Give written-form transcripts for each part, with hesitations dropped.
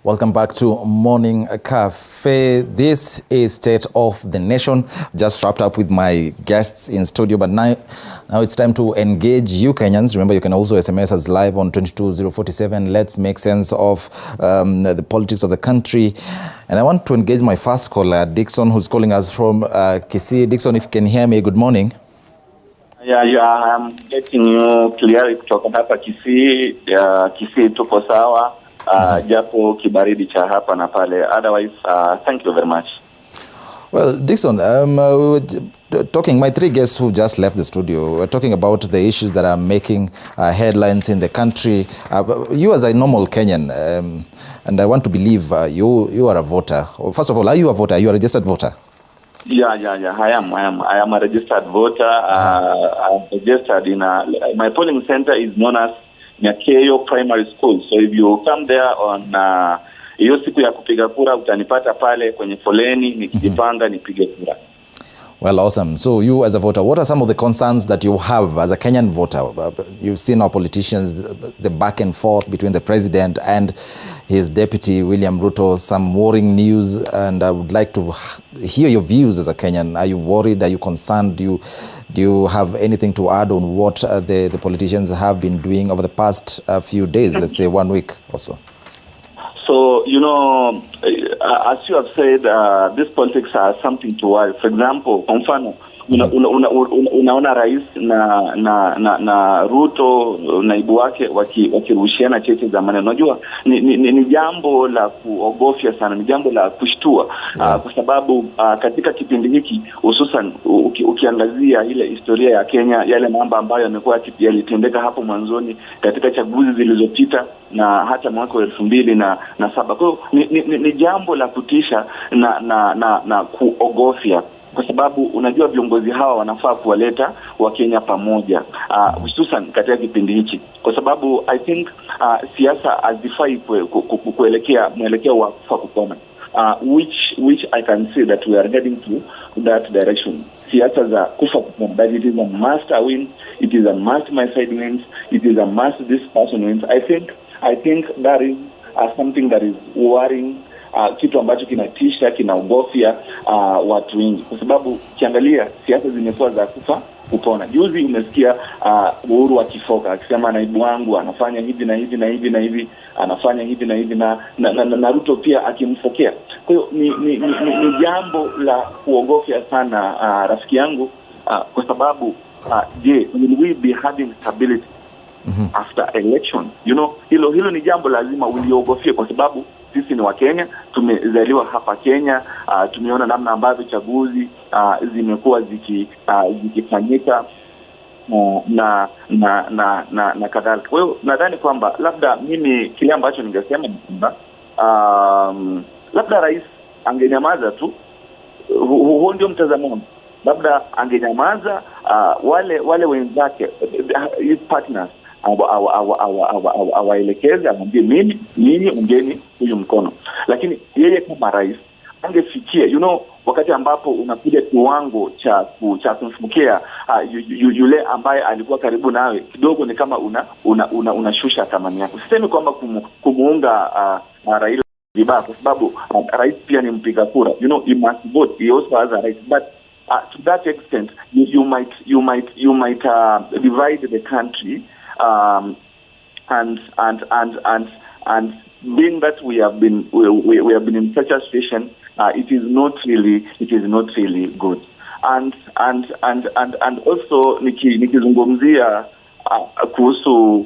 Welcome back to Morning Cafe. This is State of the Nation. Just wrapped up with my guests in studio, but now it's time to engage you Kenyans. Remember, you can also SMS us live on 22047. Let's make sense of the politics of the country. And I want to engage my first caller, Dixon, who's calling us from Kisii. Dixon, if you can hear me, good morning. Yeah, I'm getting you clearly kutoka hapa Kisii. Kisii tuko sawa. Japo kibaridi cha hapa na pale. Otherwise, thank you very much. Well, Dixon, we were talking, my three guests who just left the studio, we're talking about the issues that are making headlines in the country. You as a normal Kenyan, and I want to believe you are a voter. First of all, are you a voter? Are you a registered voter? Yeah. I am a registered voter. I'm registered in my polling center is known as Nyakeyo Primary School. So if you come there on hiyo siku ya kupiga kura utanipata pale kwenye foleni nikijipanga nipige kura. Well, awesome. So you as a voter, what are some of the concerns that you have as a Kenyan voter? You've seen our politicians, the back and forth between the president and his deputy, William Ruto, some worrying news, and I would like to hear your views as a Kenyan. Are you worried? Are you concerned? Do you have anything to add on what the politicians have been doing over the past few days, let's say 1 week or so? So, as you have said, this politics are something to worry. For example, mfano, unaona rais na Ruto naibu wake wakirushiana cheti za maneno. Unajua ni jambo la kuogofya sana, ni jambo la kushtua, kwa sababu katika kipindi hiki hususan ukiangazia ile historia ya Kenya, yale mambo ambayo yamekuwa yalitendeka hapo mwanzoni katika chaguzi zilizopita na hata mwaka wa 2007. Kwa hiyo ni jambo la kutisha na kuogofya, kwa sababu unajua viongozi hawa wanafaa kuwaleta Wakenya pamoja, hususan katika kipindi hichi, kwa sababu I think siasa hazifai kuelekea mwelekeo wa kufa kupona, which I can say that we are heading to that direction. Siasa za kufa kupona, that it is a must win, it is a must my side wins, it is a must this person wins. I think that is something that is worrying, kitu ambacho kinatisha, kinaogofya watu wengi, kwa sababu kiangalia siasa zimekuwa za kufa kupona. Juzi umesikia Uhuru akifoka akisema naibu wangu anafanya hivi na hivi na hivi na hivi, anafanya hivi na hivi na Ruto pia akimfokea. Kwa hiyo ni jambo la kuogofya sana, rafiki yangu, kwa sababu will we be having stability after election? Hilo ni jambo lazima uliogofie, kwa sababu sisi ni wa Kenya, tumezaliwa hapa Kenya, tumeona namna ambavyo chaguzi zimekuwa zikifanyika na kadhalika. Kwa hiyo nadhani kwamba labda mimi kile ambacho ningesema ni kwamba labda rais angenyamaza tu. Huo ndio mtazamo wangu. Labda angenyamaza, wale wenzake, his partners, awaelekeze, amwambie mimi ungeni huyu mkono. Lakini yeye kama rais angefikia wakati ambapo unakuja kiwango cha kumfukia yule ambaye alikuwa karibu nawe, kidogo ni kama unashusha thamani yako. Sisemi kwamba kumuunga Raila vibaya, kwa sababu rais pia ni mpiga kura. You must vote, he also has a right, but to that extent you might divide the country, and being that we have been in such a situation, it is not really good. And also nikizungumzia kuhusu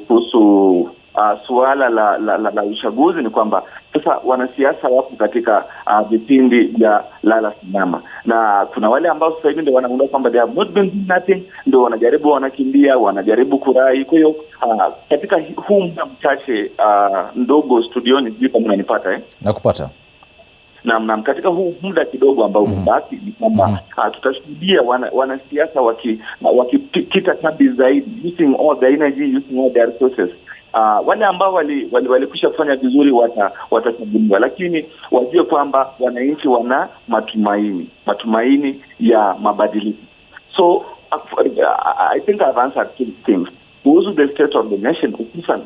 suala la uchaguzi, ni kwamba sasa wanasiasa wapo katika vipindi vya lala sinama, na kuna wale ambao sasa hivi ndio wanaona kwamba they have not been doing nothing, ndio wanajaribu, wanakimbia, wanajaribu kurai. Kwa hiyo katika huu muda mchache ndogo studioni, sijui kama unanipata Nakupata. Naam, katika huu muda kidogo ambao umebaki ni kwamba tutashuhudia wanasiasa wakipita kambi zaidi, using all the energy, using all their resources. Wale ambao walikwisha kufanya vizuri watachaguliwa, lakini wajue kwamba wananchi wana matumaini ya mabadiliko. So I think I've answered two things. Kuhusu the state of the nation, hususan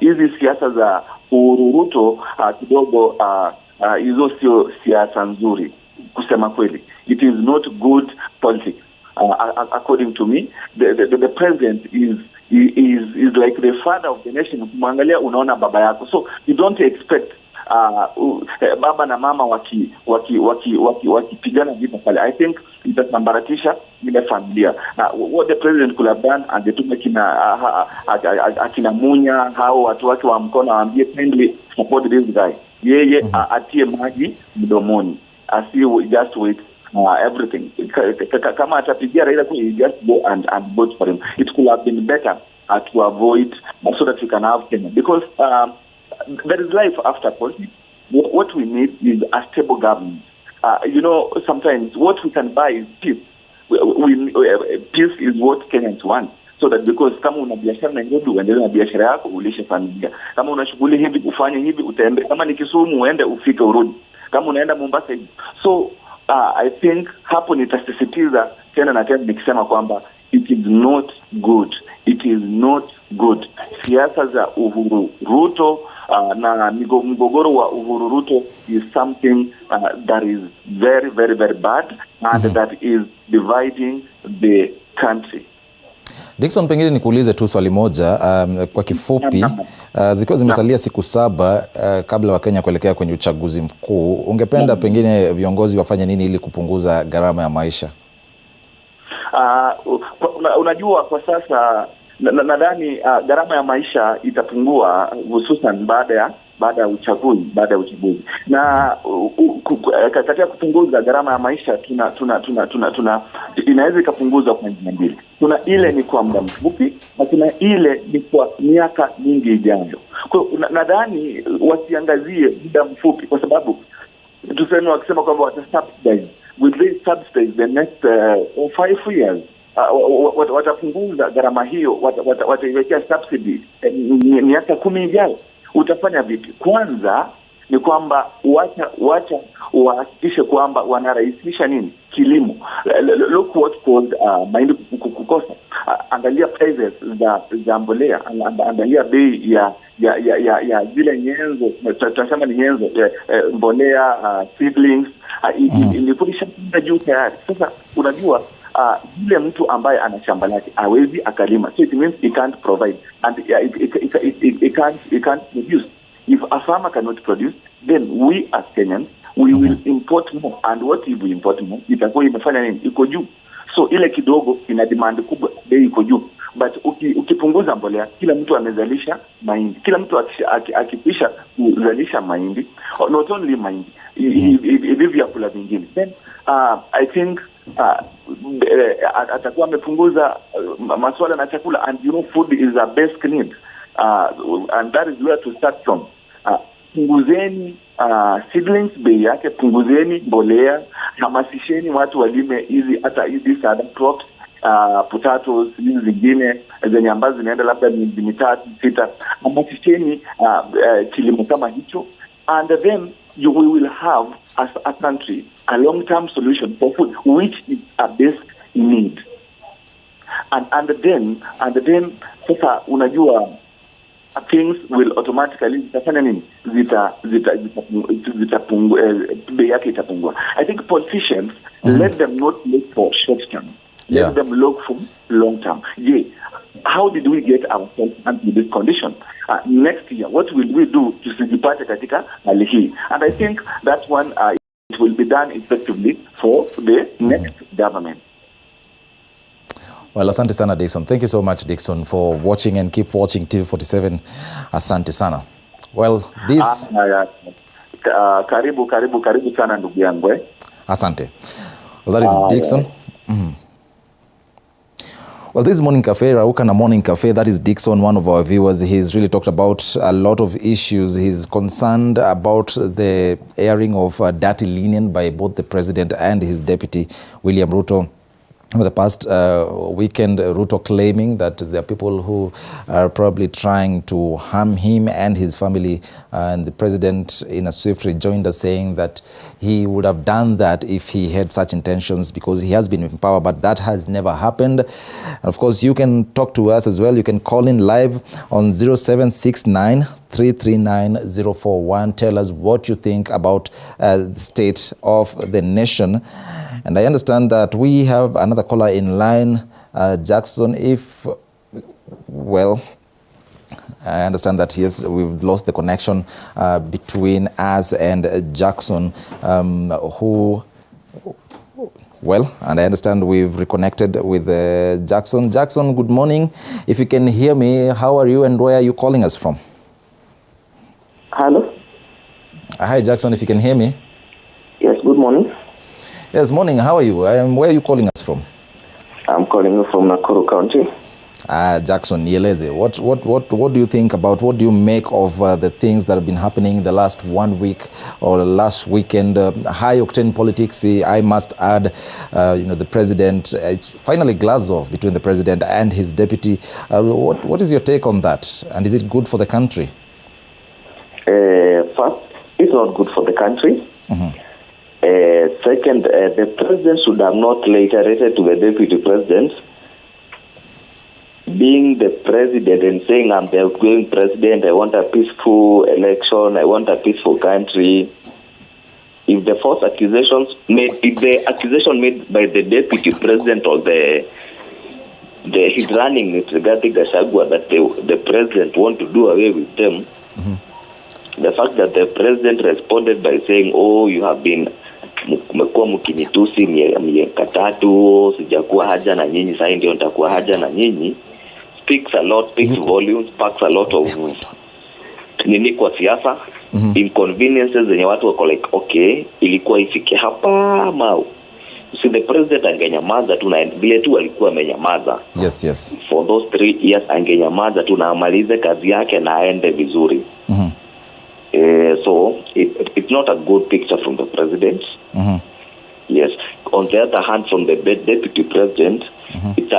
hizi siasa za Uhuru Ruto kidogo hizo sio siasa nzuri kusema kweli. It is not good politics. According to me, the president is like the father of the nation. Kumwangalia unaona baba yako, so you don't expect baba na mama wakipigana vita pale. I think itasambaratisha ile familia. What the president could have done, angetuma akina Munya hao watu wake wa mkono waambie kindly support this guy. Yeye atie maji mdomoni, just wait everything. Kama atapigia Raila, you just go and vote for him. It could have been better to avoid, so that we can have Kenya, because there is life after politics. What we need is a stable government. Sometimes what we can buy is peace. Peace is what Kenyans want. So that, because kama una biashara Nairobi, uendelee na biashara yako, ulishe familia. Kama una shughuli hivi, ufanye hivi, utembe. Kama ni Kisumu, uende ufike urudi. Kama unaenda Mombasa hivi. So I think hapo nitasisitiza tena na tena nikisema kwamba it is not good. It is not good. Siasa za Uhuru Ruto na mgogoro wa Uhuru Ruto is something that is very, very, very bad, and that is dividing the country. Dickson, pengine nikuulize tu swali moja kwa kifupi. Zikiwa zimesalia siku 7 kabla wa Kenya kuelekea kwenye uchaguzi mkuu, ungependa pengine viongozi wafanye nini ili kupunguza gharama ya maisha? Unajua kwa sasa nadhani gharama ya maisha itapungua, hususan baada ya uchaguzi. Na katika kupunguza gharama ya maisha tuna inaweza ikapunguzwa kwa njia mbili. Kuna ile ni kwa muda mfupi, na kuna ile ni kwa miaka mingi ijayo. Kwa nadhani wasiangazie muda mfupi, kwa sababu tuseme wakisema kwamba watasubsidize, with this subsidize the next 5 years, watapunguza gharama hiyo, wataiwekea subsidy miaka 10 ijayo. Utafanya vipi? Kwanza ni kwamba wacha wahakikishe kwamba wanarahisisha nini? Kilimo. Look what called mahindi kukosa. Angalia prices za mbolea, angalia bei ya zile nyenzo, tunasema ni nyenzo, mbolea, seedlings, ilikuwa juu tayari. Sasa unajua yule mtu ambaye ana shamba lake hawezi akalima, so it means he can't provide, and he can't produce. If a farmer cannot produce, then we as Kenyans, we will import more, and what if we import more, itakuwa imefanya nini? Iko juu. So ile kidogo ina demand kubwa, bei iko juu. But ukipunguza mbolea, kila mtu amezalisha mahindi, kila mtu akikisha kuzalisha mahindi, not only mahindi, hivi vyakula vingine, then I think atakuwa amepunguza masuala na chakula. And food is a basic need, and that is where to start from. Punguzeni seedlings bei yake, punguzeni mbolea, hamasisheni watu walime hizi other crops, potatoes, hizi zingine zenye ambazo zinaenda labda miezi 3-6. Hamasisheni kilimo kama hicho, and then we will have as a country a long-term solution for food, which is a basic need. And then sasa unajua things will automatically zitafanya nini? Bei yake itapungua. I think politicians, let them not look for short term. Let them look for long term. How did we get ourselves into this condition? Next year, what will we do tusijipate katika hali hii? And I think that one it will be done effectively for the next government. Well, asante sana Dickson. Thank you so much, Dickson, for watching, and keep watching TV47. Asante sana. Well, this karibu sana ndugu yangu. Asante. Well, that is Dickson. Well, this is Morning Cafe, Rauka na Morning Cafe. That is Dickson, one of our viewers. He's really talked about a lot of issues. He's concerned about the airing of dirty linen by both the president and his deputy, William Ruto. over the past weekend, Ruto claiming that there are people who are probably trying to harm him and his family. And the president, in a swift rejoinder, saying that he would have done that if he had such intentions because he has been in power, but that has never happened. And of course, you can talk to us as well. You can call in live on 0769 339 041. Tell us what you think about the state of the nation. And I understand that we have another caller in line, Jackson. I understand that yes, we've lost the connection between us and Jackson, and I understand we've reconnected with Jackson. Jackson, good morning. If you can hear me, how are you and where are you calling us from? Hello? Hi, Jackson, if you can hear me. Yes, good morning. Yes, morning. How are you? Where are you calling us from? I'm calling you from Nakuru County. Jackson, nieleze. What do you think about, what do you make of the things that have been happening the last 1 week or the last weekend? High octane politics, I must add, the president, it's finally glass off between the president and his deputy. What is your take on that? And is it good for the country? First, it's not good for the country. Mm-hmm. Second, the president should have not reiterated to the deputy president, being the president and saying, I'm the outgoing president, I want a peaceful election, I want a peaceful country. If the false accusations made, if the accusation made by the deputy president or his running mate regarding the Shagwa that the president want to do away with them, mm-hmm. The fact that the president responded by saying, oh, you have been mmekuwa mkinitusi miaka tatu, sijakuwa haja na nyinyi, sasa ndio nitakuwa haja na nyinyi, speaks a lot, speaks volumes, packs a lot of nini kwa siasa, inconveniences zenye watu wako like, okay, ilikuwa ifike hapa ama si the president angenyamaza tu na vile tu alikuwa amenyamaza. Yes. For those 3 years angenyamaza tu na amalize kazi yake na aende vizuri. Mhm. So it's not a good picture from the president. Mm-hmm. Yes. On the other hand, from the deputy president, mm-hmm. it's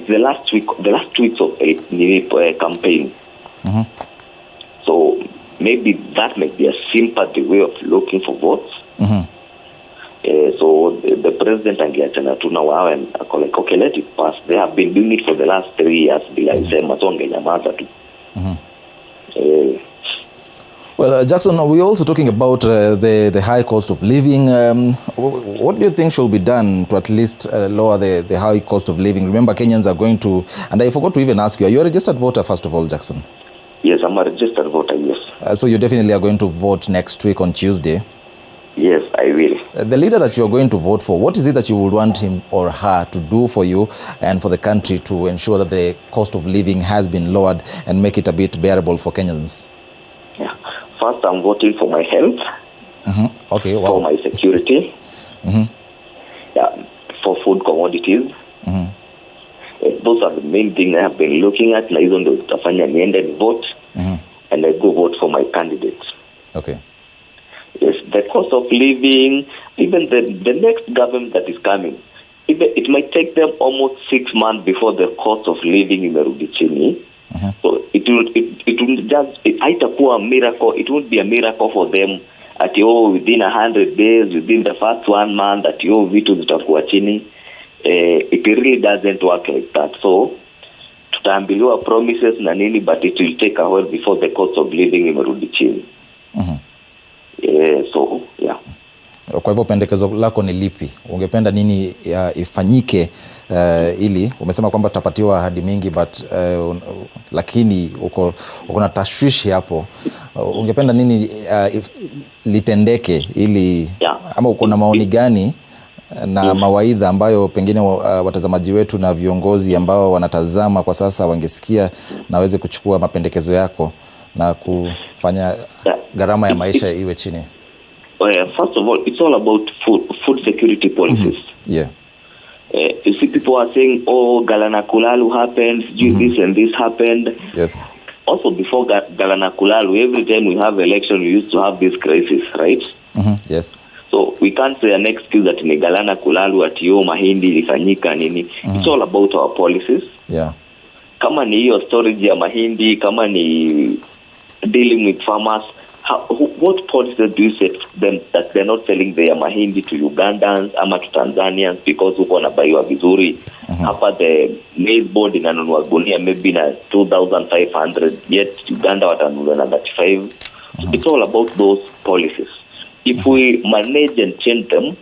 the last weeks of a campaign. Mm-hmm. So maybe that might be a sympathy way of looking for votes. Mm-hmm. So the president angeachana tu na wao and like, okay, let it pass. They have been doing it for the last 3 years. Bila isema songe nyamaza tu. Well, Jackson, we're also talking about the high cost of living. What do you think should be done to at least lower the high cost of living? Remember, Kenyans are going to, and I forgot to even ask you, are you a registered voter, first of all, Jackson? Yes, I'm a registered voter, yes. So you definitely are going to vote next week on Tuesday? Yes, I will. The leader that you're going to vote for, what is it that you would want him or her to do for you and for the country to ensure that the cost of living has been lowered and make it a bit bearable for Kenyans? Yeah. First, I'm voting for my health. Mm-hmm. Okay, wow. For my security. Mm-hmm. Yeah, for food commodities. Mm-hmm. Those are the main things I have been looking at. Na hizo ndio zitafanya niende ni vote. Mm-hmm. And I go vote for my candidate. Okay. Yes, the cost of living, even the next government that is coming, it might take them almost 6 months before the cost of living imerudi chini. Mm-hmm. So it will just, haitakuwa a miracle. It won't be a miracle for them at within 100 days, within the first 1 month, that vitu zitakuwa chini. It really doesn't work like that. So tutaambiliwa promises na nini, but it will take a while before the cost of living imerudi chini. Mm-hmm. So yeah. Kwa hivyo pendekezo lako ni lipi? Ungependa nini ifanyike ili, umesema kwamba tutapatiwa ahadi mingi but lakini uko na tashwishi hapo. Ungependa nini litendeke ili, ama uko na maoni gani na mawaidha ambayo pengine watazamaji wetu na viongozi ambao wanatazama kwa sasa wangesikia na waweze kuchukua mapendekezo yako na kufanya gharama ya maisha iwe chini? First of all, it's all about food security policies. Mm-hmm. Yeah. You see, people are saying, oh, Galana Kulalu happened, this and this happened. Yes. Also, before Galana Kulalu, every time we have election, we used to have this crisis, right? Mm-hmm. Yes. So we can't say an excuse that ni Galana Kulalu ati yo mahindi ilifanyika nini. It's all about our policies. Yeah. Kama ni hiyo storage ya mahindi, kama ni dealing with farmers, what policies do you say to them that they're not selling their mahindi to Ugandans ama to Tanzanians because huko wanabaiwa vizuri? Hapa the maize board inanunua gunia maybe na 2,500, yet Uganda watanunua na 35. So it's all about those policies. If we manage and change them,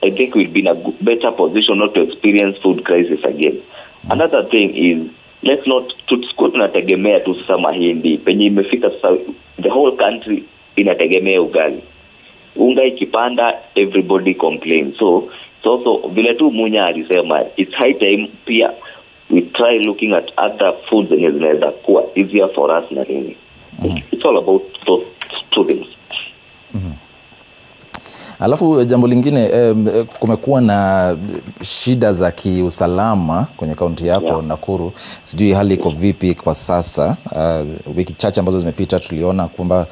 I think we'll be in a better position not to experience food crisis again. Another thing is, let's not tunategemea tu sasa mahindi penye imefika sasa, the whole country inategemea ugali. Unga ikipanda, everybody complains. So vile tu Munya alisema, it's high time pia we try looking at other foods zenye zinaweza kuwa easier for us na nini. It's all about those two things. Alafu jambo lingine, kumekuwa na shida za kiusalama kwenye kaunti yako Nakuru. Sijui hali iko vipi kwa sasa? Wiki chache ambazo zimepita tuliona kwamba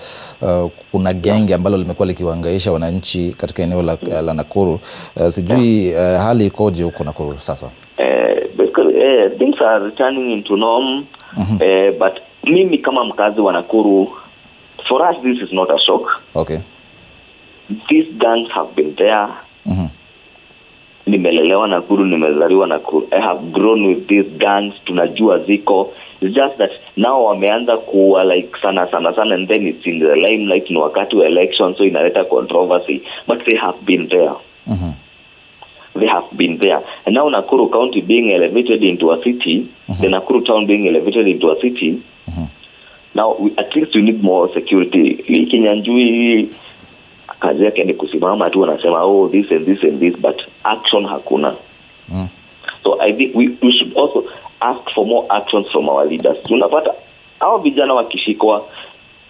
kuna genge ambalo limekuwa likiwahangaisha wananchi katika eneo la Nakuru. Sijui hali ikoje huko Nakuru sasa? Things are returning into norm. But mimi kama mkazi wa Nakuru, for us this is not a shock. Okay. These gangs have been there. Nimelelewa Nakuru, nimezaliwa Nakuru. I have grown with these gangs. Tunajua ziko. It's just that now wameanza kuwa like sana and then it's in the limelight ni wakati wa election, so inaleta controversy. But they have been there. They have been there. And now Nakuru County being elevated into a city, the Nakuru town being elevated into a city, now at least we need more security. Kinyanjui kazi yake ni kusimama tu wanasema this and this and this, but action hakuna. So I think we should also ask for more actions from our leaders. Tunapata hao vijana wakishikwa,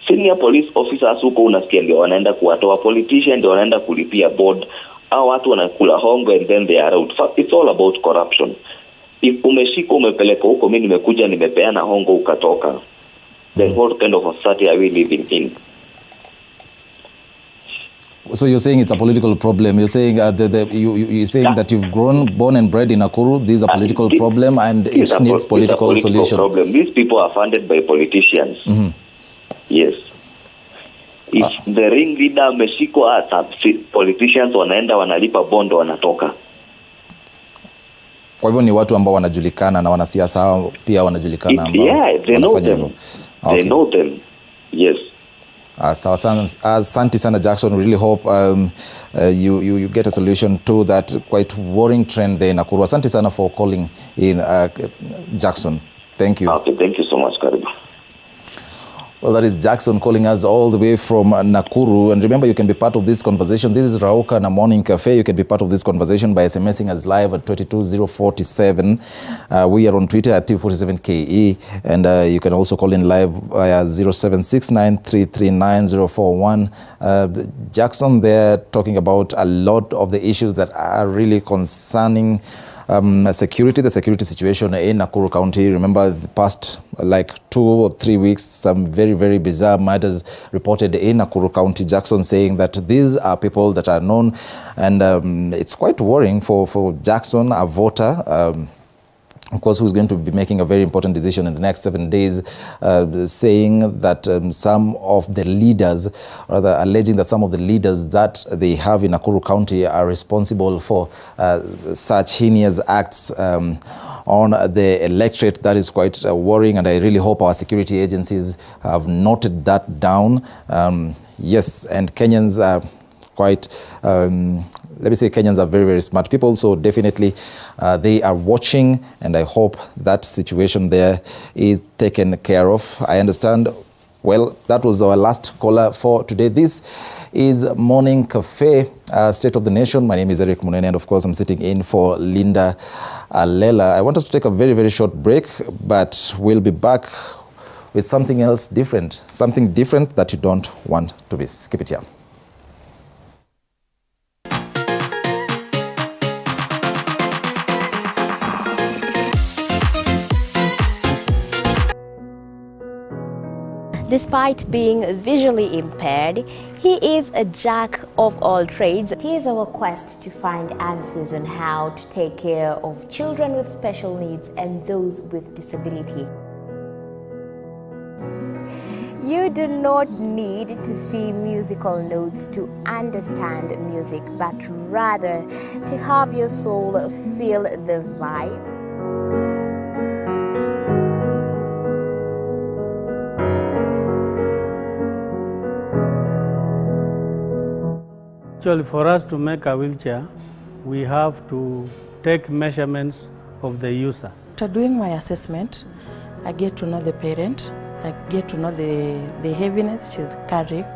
senior police officers huko unasikia ndio wanaenda kuwatoa, politicians ndio wanaenda kulipia board, hao watu wanakula hongo and then they are out. It's all about corruption. If umeshikwa umepeleka huko, mimi nimekuja nimepeana hongo ukatoka, then what kind of a society are we living in? So you're saying it's a political problem. You're saying you're saying that you've born and bred in Nakuru. This is a political problem and it needs political solution. Problem. These people are funded by politicians. Yes. If the ring leader ameshikwa, politicians wanaenda wanalipa bondo wanatoka. Kwa hivyo ni watu ambao wanajulikana na wanasiasa hao pia wanajulikana ambao they know them. Okay. They know them. Yes. Asante sana Jackson. We really hope you get a solution to that quite worrying trend there in Nakuru. Asante sana for calling in, Jackson. Thank you. Okay, thank you so much, Karibu. Well, that is Jackson calling us all the way from Nakuru. And remember, you can be part of this conversation. This is Rauka na Morning Cafe. You can be part of this conversation by SMSing us live at 22047. We are on Twitter at T47KE. And you can also call in live via 0769339041. Jackson there talking about a lot of the issues that are really concerning the security situation in Nakuru County. Remember the past like 2 or 3 weeks, some very, very bizarre murders reported in Nakuru County. Jackson saying that these are people that are known, and it's quite worrying for Jackson, a voter, of course, who's going to be making a very important decision in the next 7 days, saying that some of the leaders, rather alleging that some of the leaders that they have in Nakuru County are responsible for such heinous acts on the electorate. That is quite worrying, and I really hope our security agencies have noted that down. Yes, and Kenyans are quite, let me say, Kenyans are very, very smart people, so definitely they are watching, and I hope that situation there is taken care of. I understand. Well, that was our last caller for today. This is Morning Cafe, State of the Nation. My name is Eric Munene, and of course I'm sitting in for Linda Alela. I want us to take a very, very short break, but we'll be back with something else different, something different that you don't want to miss. Keep it here. Despite being visually impaired, He is a jack of all trades. It is our quest to find answers on how to take care of children with special needs and those with disability. You do not need to see musical notes to understand music, but rather to have your soul feel the vibe. Actually, for us to make a wheelchair, we have to take measurements of the user. After doing my assessment, I get to know the parent, I get to know the heaviness she's carrying.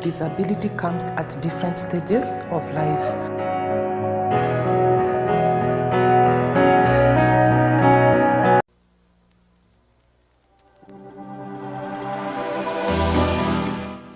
Disability comes at different stages of life.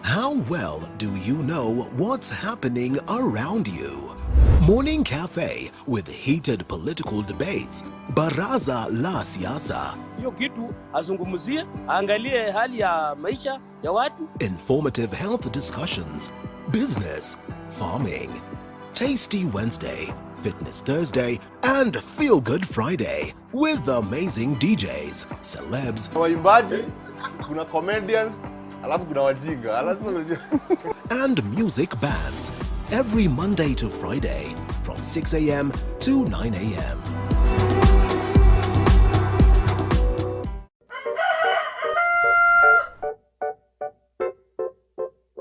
How well do you know what's happening around you? Morning Cafe with heated political debates, Baraza la Siasa. Hiyo kitu azungumzie, angalie hali ya maisha ya watu. Informative health discussions, business, farming. Tasty Wednesday, Fitness Thursday, and Feel Good Friday with amazing DJs, celebs, waimbaji, kuna comedians, alafu kuna wajinga, and music bands every Monday to Friday from 6 a.m. to 9 a.m.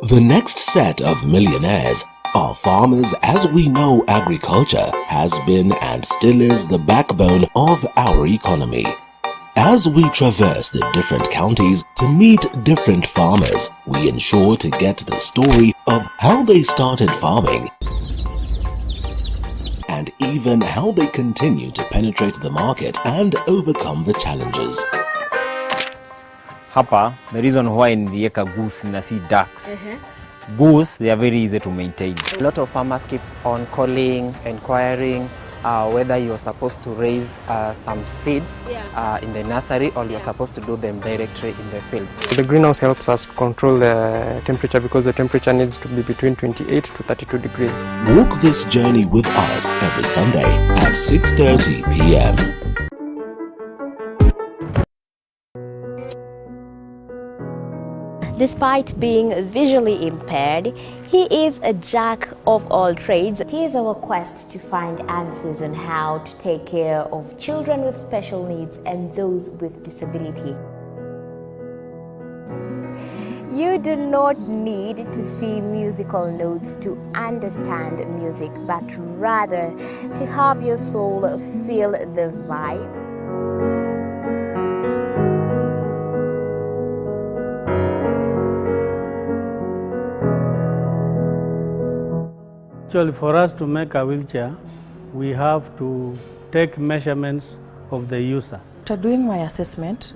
The next set of millionaires are farmers. As we know, agriculture has been and still is the backbone of our economy. As we traverse the different counties to meet different farmers, we ensure to get the story of how they started farming and even how they continue to penetrate the market and overcome the challenges. Hapa, the reason why nilieka goose na si ducks. Goose, they are very easy to maintain. A lot of farmers keep on calling, inquiring whether you're supposed to raise some seeds in the nursery or you're supposed to do them directly in the field. The greenhouse helps us control the temperature because the temperature needs to be between 28 to 32 degrees. Walk this journey with us every Sunday at 6:30 p.m. Despite being visually impaired, he is a jack of all trades. It is our quest to find answers on how to take care of children with special needs and those with disability. You do not need to see musical notes to understand music, but rather to have your soul feel the vibe. Actually, for us to make a wheelchair, we have to take measurements of the user. After doing my assessment,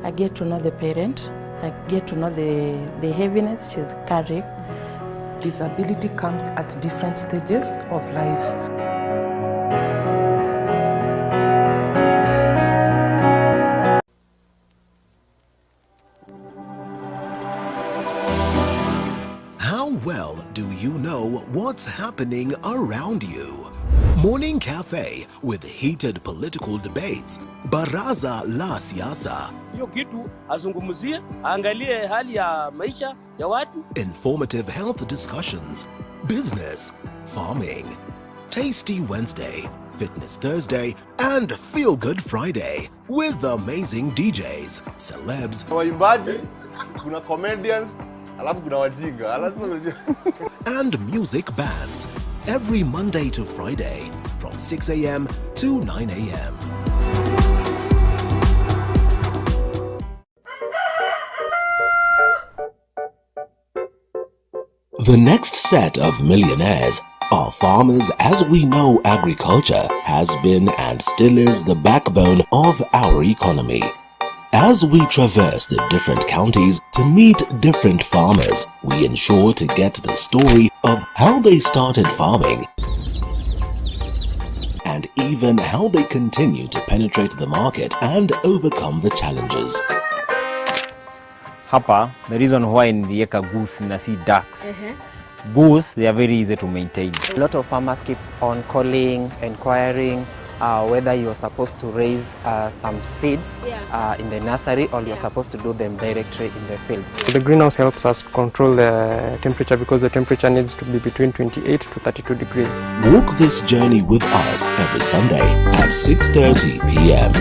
I get to know the parent, I get to know the heaviness she's carrying. Disability comes at different stages of life. How well do you know what's happening around you? Morning Cafe with heated political debates, Baraza la Siasa. Hiyo kitu azungumzie, angalie hali ya maisha ya watu. Informative health discussions, business, farming. Tasty Wednesday, Fitness Thursday, and Feel Good Friday with amazing DJs, celebs, waimbaji, kuna comedians, alafu kuna wajinga, and music bands every Monday to Friday from 6 a.m. to 9 a.m. The next set of millionaires are farmers. As we know, agriculture has been and still is the backbone of our economy. As we traverse the different counties to meet different farmers, we ensure to get the story of how they started farming and even how they continue to penetrate the market and overcome the challenges. hapa the reason why niliweka goose na si ducks. Goose, they are very easy to maintain. A lot of farmers keep on calling, inquiring whether you're supposed to raise some seeds in the nursery or you're supposed to do them directly in the field. The greenhouse helps us control the temperature because the temperature needs to be between 28 to 32 degrees. Walk this journey with us every Sunday at 6:30 p.m.